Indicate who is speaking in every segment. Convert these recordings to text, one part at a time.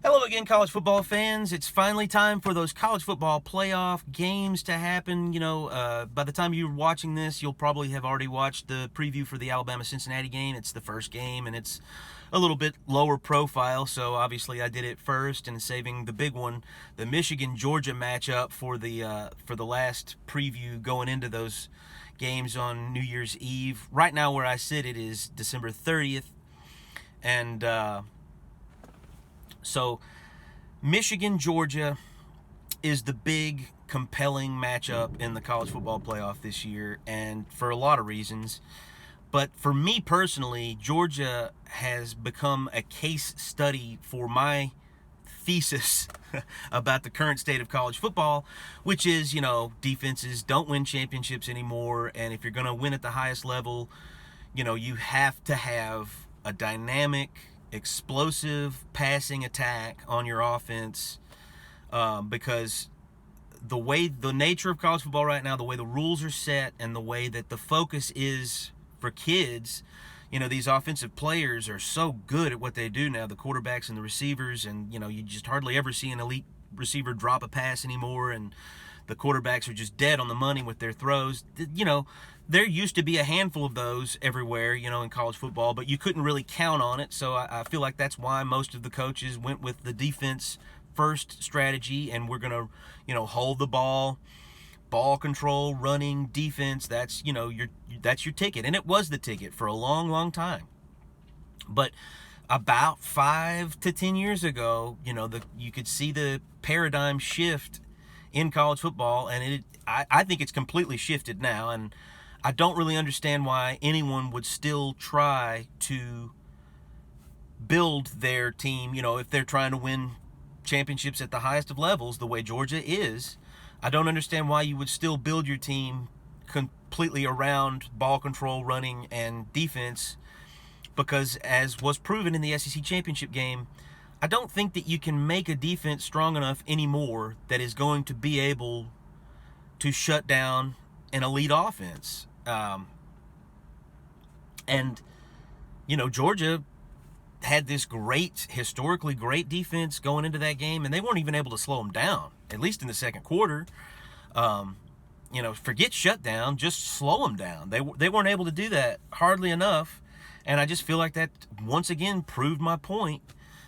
Speaker 1: Hello again, college football fans. It's finally time for those college football playoff games to happen. By the time you're watching this, you'll probably have already watched the preview for the Alabama-Cincinnati game. It's the first game, and it's a little bit lower profile, so obviously I did it first and saving the big one, the Michigan-Georgia matchup for the last preview going into those games on New Year's Eve. Right now where I sit, it is December 30th, and so Michigan, Georgia is the big, compelling matchup in the college football playoff this year, and for a lot of reasons. But for me personally, Georgia has become a case study for my thesis about the current state of college football, which is, defenses don't win championships anymore, and if you're going to win at the highest level, you have to have a dynamic, explosive passing attack on your offense, because the nature of college football right now, the way the rules are set and the way that the focus is for kids, these offensive players are so good at what they do now, the quarterbacks and the receivers, and you just hardly ever see an elite receiver drop a pass anymore, and the quarterbacks are just dead on the money with their throws. There used to be a handful of those everywhere, in college football, but you couldn't really count on it. So I feel like that's why most of the coaches went with the defense first strategy, and we're going to, hold the ball control, running, defense. That's, that's your ticket. And it was the ticket for a long, long time. But about 5 to 10 years ago, you could see the paradigm shift in college football, and I think it's completely shifted now, and I don't really understand why anyone would still try to build their team, if they're trying to win championships at the highest of levels, the way Georgia is. I don't understand why you would still build your team completely around ball control, running, and defense, because as was proven in the SEC championship game, I don't think that you can make a defense strong enough anymore that is going to be able to shut down an elite offense. Georgia had this historically great defense going into that game, and they weren't even able to slow them down, at least in the second quarter. Forget shut down, just slow them down. They weren't able to do that hardly enough, and I just feel like that once again proved my point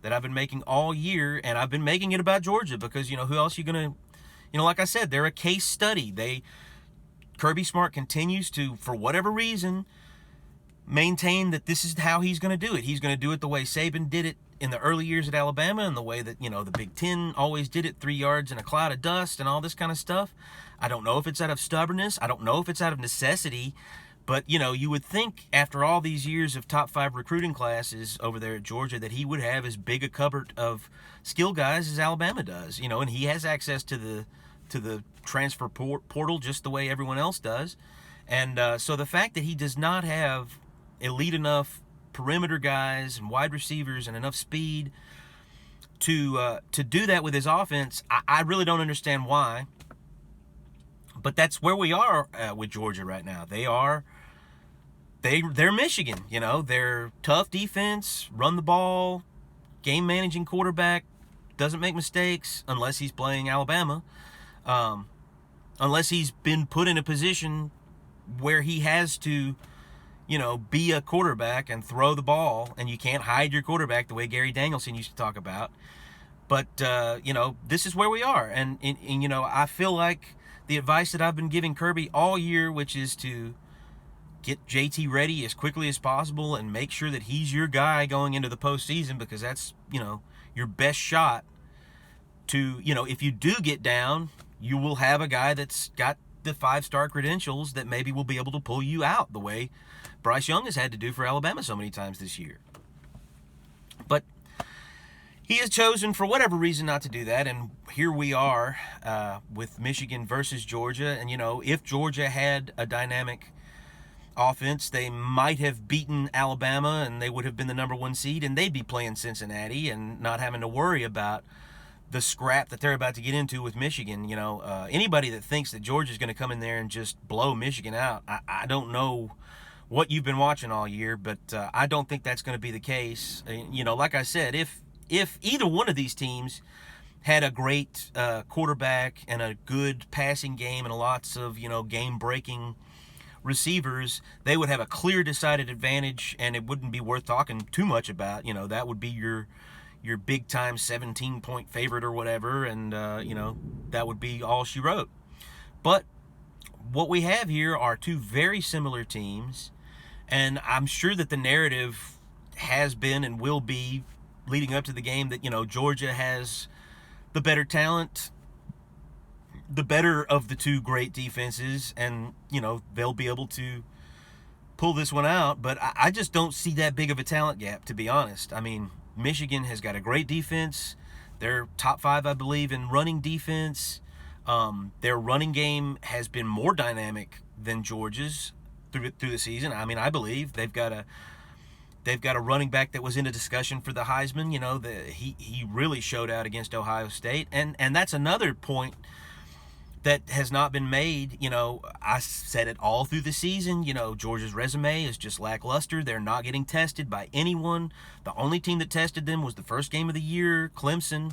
Speaker 1: that I've been making all year, and I've been making it about Georgia because, who else are you going to, like I said, they're a case study. Kirby Smart continues to, for whatever reason, maintain that this is how he's going to do it. He's going to do it the way Saban did it in the early years at Alabama, and the way that, the Big Ten always did it, 3 yards in a cloud of dust and all this kind of stuff. I don't know if it's out of stubbornness. I don't know if it's out of necessity. But, you would think after all these years of top 5 recruiting classes over there at Georgia that he would have as big a cupboard of skill guys as Alabama does, and he has access to the transfer portal just the way everyone else does. And so the fact that he does not have elite enough perimeter guys and wide receivers and enough speed to do that with his offense, I really don't understand why. But that's where we are with Georgia right now. They're Michigan, they're tough defense, run the ball, game managing quarterback, doesn't make mistakes unless he's playing Alabama, unless he's been put in a position where he has to, be a quarterback and throw the ball, and you can't hide your quarterback the way Gary Danielson used to talk about. But, this is where we are. And I feel like the advice that I've been giving Kirby all year, which is to get JT ready as quickly as possible and make sure that he's your guy going into the postseason, because that's, your best shot to, if you do get down, you will have a guy that's got the 5-star credentials that maybe will be able to pull you out the way Bryce Young has had to do for Alabama so many times this year. But he has chosen, for whatever reason, not to do that, and here we are with Michigan versus Georgia. And, if Georgia had a dynamic offense, they might have beaten Alabama, and they would have been the number 1 seed, and they'd be playing Cincinnati and not having to worry about the scrap that they're about to get into with Michigan. Anybody that thinks that Georgia's going to come in there and just blow Michigan out, I don't know what you've been watching all year, but I don't think that's going to be the case. Like I said, if if either one of these teams had a great quarterback and a good passing game and lots of, game-breaking receivers, they would have a clear, decided advantage, and it wouldn't be worth talking too much about. That would be your big-time 17-point favorite or whatever, and, that would be all she wrote. But what we have here are two very similar teams, and I'm sure that the narrative has been and will be leading up to the game that, Georgia has the better talent, the better of the two great defenses, and, they'll be able to pull this one out. But I just don't see that big of a talent gap, to be honest. I mean, Michigan has got a great defense. They're top 5, I believe, in running defense. Their running game has been more dynamic than Georgia's through the season. I mean, I believe they've got a running back that was in a discussion for the Heisman. He really showed out against Ohio State, and that's another point that has not been made. I said it all through the season. Georgia's resume is just lackluster. They're not getting tested by anyone. The only team that tested them was the first game of the year, Clemson,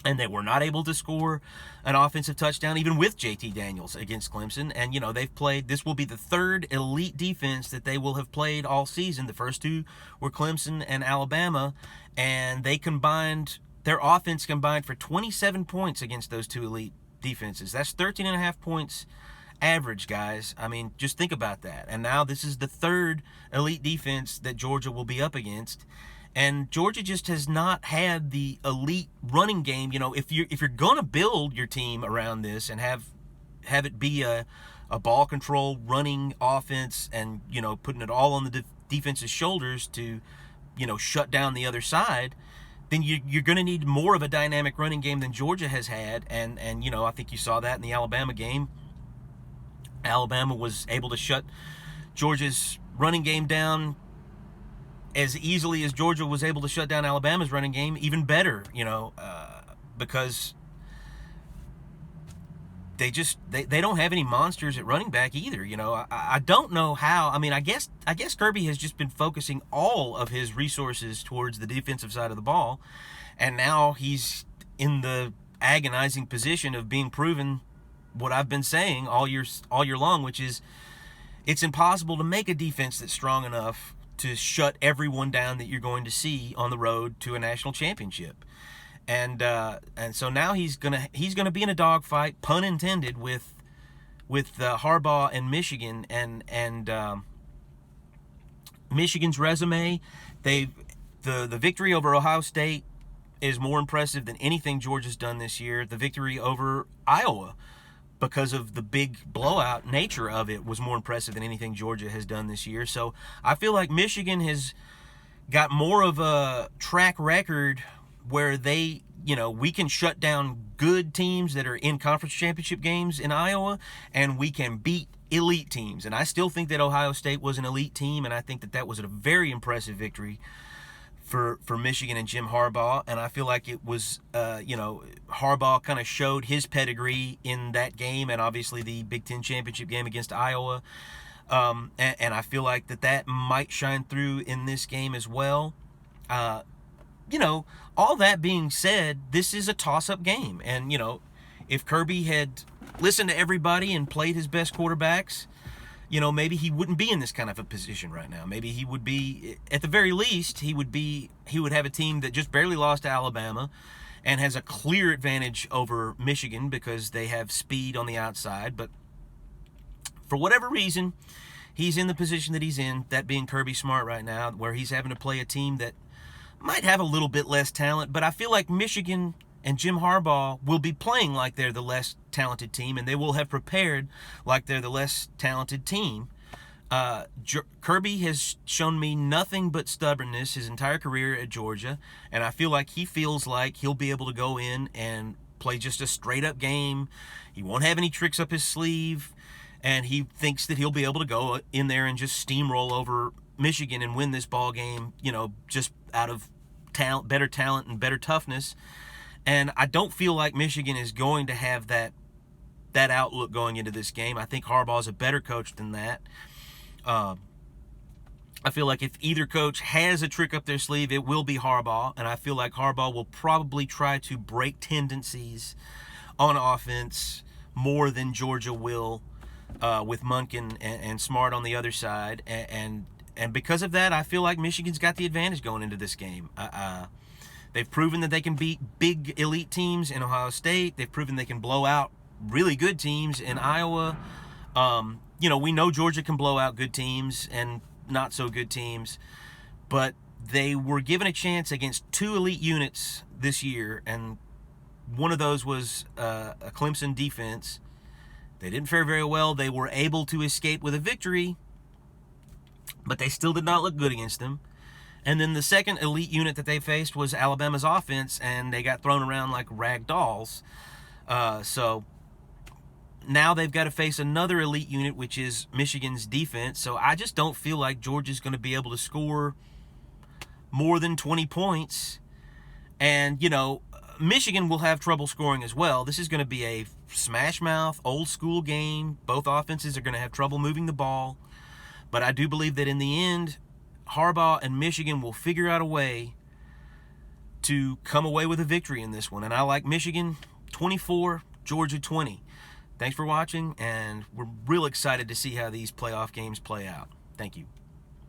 Speaker 1: and they were not able to score an offensive touchdown even with JT Daniels against Clemson. And, they've played, this will be the third elite defense that they will have played all season. The first two were Clemson and Alabama, and their offense combined for 27 points against those two elite defenses. That's 13.5 points average, guys. I mean, just think about that. And now this is the third elite defense that Georgia will be up against. And Georgia just has not had the elite running game. If you're going to build your team around this and have it be a ball control running offense, and putting it all on the defense's shoulders to shut down the other side, then you're going to need more of a dynamic running game than Georgia has had. And I think you saw that in the Alabama game. Alabama was able to shut Georgia's running game down as easily as Georgia was able to shut down Alabama's running game, even better, because they don't have any monsters at running back either. I don't know how. I mean, I guess Kirby has just been focusing all of his resources towards the defensive side of the ball, and now he's in the agonizing position of being proven what I've been saying all year long, which is it's impossible to make a defense that's strong enough to shut everyone down that you're going to see on the road to a national championship. And so now he's gonna be in a dogfight, pun intended, with Harbaugh and Michigan, and Michigan's resume. The victory over Ohio State is more impressive than anything Georgia's done this year. The victory over Iowa, because of the big blowout nature of it, was more impressive than anything Georgia has done this year. So I feel like Michigan has got more of a track record where we can shut down good teams that are in conference championship games in Iowa, and we can beat elite teams. And I still think that Ohio State was an elite team, and I think that was a very impressive victory for Michigan and Jim Harbaugh. And I feel like it was, Harbaugh kind of showed his pedigree in that game, and obviously the Big Ten championship game against Iowa. And I feel like that might shine through in this game as well. All that being said, this is a toss-up game. And, if Kirby had listened to everybody and played his best quarterbacks, maybe he wouldn't be in this kind of a position right now. Maybe he would be, at the very least, he would have a team that just barely lost to Alabama and has a clear advantage over Michigan because they have speed on the outside. But for whatever reason, he's in the position that he's in, that being Kirby Smart right now, where he's having to play a team that might have a little bit less talent. But I feel like Michigan and Jim Harbaugh will be playing like they're the less talented team, and they will have prepared like they're the less talented team. Kirby has shown me nothing but stubbornness his entire career at Georgia, and I feel like he feels like he'll be able to go in and play just a straight-up game. He won't have any tricks up his sleeve, and he thinks that he'll be able to go in there and just steamroll over Michigan and win this ball game, just out of talent, better talent and better toughness. And I don't feel like Michigan is going to have that outlook going into this game. I think Harbaugh's a better coach than that. I feel like if either coach has a trick up their sleeve, it will be Harbaugh. And I feel like Harbaugh will probably try to break tendencies on offense more than Georgia will, with Monken and Smart on the other side. And because of that, I feel like Michigan's got the advantage going into this game. They've proven that they can beat big elite teams in Ohio State. They've proven they can blow out really good teams in Iowa. We know Georgia can blow out good teams and not so good teams, but they were given a chance against two elite units this year, and one of those was a Clemson defense. They didn't fare very well. They were able to escape with a victory, but they still did not look good against them. And then the second elite unit that they faced was Alabama's offense, and they got thrown around like rag dolls. So now they've got to face another elite unit, which is Michigan's defense. So I just don't feel like Georgia's going to be able to score more than 20 points. And, Michigan will have trouble scoring as well. This is going to be a smash mouth, old school game. Both offenses are going to have trouble moving the ball. But I do believe that in the end, Harbaugh and Michigan will figure out a way to come away with a victory in this one. And I like Michigan 24, Georgia 20. Thanks for watching, and we're real excited to see how these playoff games play out. Thank you.